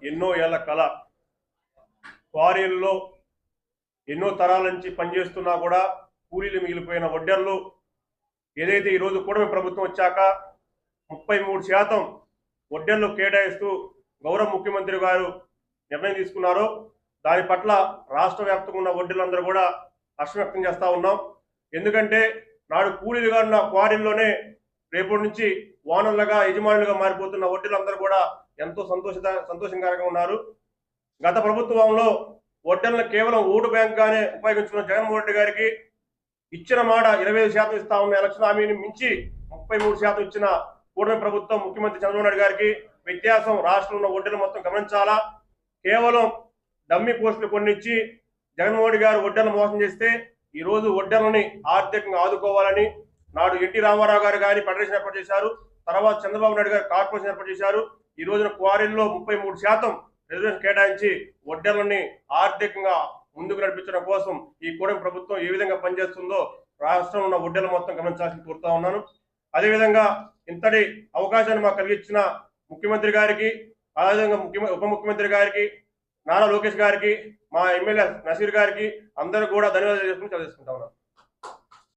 ఎన్నో ఏళ్ల కళ. క్వారీల్లో ఎన్నో తరాల నుంచి పనిచేస్తున్నా కూడా కూలీలు మిగిలిపోయిన వడ్డెర్లు ఏదైతే ఈరోజు కూటమి ప్రభుత్వం వచ్చాక 33% వడ్డెర్లు కేటాయిస్తూ గౌరవ ముఖ్యమంత్రి గారు నిర్ణయం తీసుకున్నారో దాని పట్ల రాష్ట్ర వ్యాప్తంగా ఉన్న వడ్డెర్లందరూ కూడా హర్షం వ్యక్తం చేస్తూ ఉన్నాం. ఎందుకంటే నాడు కూలీలుగా ఉన్న క్వారీల్లోనే రేపటి నుంచి ఓనర్లుగా యజమానులుగా మారిపోతున్న వడ్డెర్లందరూ కూడా ఎంతో సంతోషంగా ఉన్నారు. గత ప్రభుత్వంలో వడ్డెర్లను కేవలం ఓటు బ్యాంక్గానే ఉపయోగించుకున్న జగన్మోహన్ రెడ్డి గారికి ఇచ్చిన మాట 25% ఇస్తా ఉన్న ఎలక్షన్ హామీని మించి 33% ఇచ్చిన కూటమి ప్రభుత్వం ముఖ్యమంత్రి చంద్రబాబు నాయుడు గారికి వ్యత్యాసం రాష్ట్రంలో ఉన్న వడ్డెర్లు మొత్తం గమనించాలా. కేవలం డమ్మీ పోస్టులు కొన్ని ఇచ్చి జగన్మోహన్ రెడ్డి గారు వడ్డెర్లను మోసం చేస్తే ఈ రోజు వడ్డెర్లని ఆర్థికంగా ఆదుకోవాలని నాడు ఎన్టీ రామారావు గారు కానీ ఫెడరేషన్ ఏర్పాటు చేశారు. తర్వాత చంద్రబాబు నాయుడు గారు కార్పొరేషన్ ఏర్పాటు చేశారు. ఈ రోజున క్వారీల్లో 33% రిజర్వేషన్ కేటాయించి వడ్డెర్లని ఆర్థికంగా ముందుకు నడిపించడం కోసం ఈ కూటమి ప్రభుత్వం ఏ విధంగా పనిచేస్తుందో రాష్ట్రంలో ఉన్న వడ్డెర్లు మొత్తం గమనించాల్సి కోరుతా ఉన్నాను. అదేవిధంగా ఇంతటి అవకాశాన్ని మాకు కలిగించిన ముఖ్యమంత్రి గారికి, అదేవిధంగా ఉప ముఖ్యమంత్రి గారికి, నారా లోకేష్ గారికి, మా ఎమ్మెల్యే నసీర్ గారికి అందరూ కూడా ధన్యవాదాలు తెలుసుకుంటా ఉన్నాను.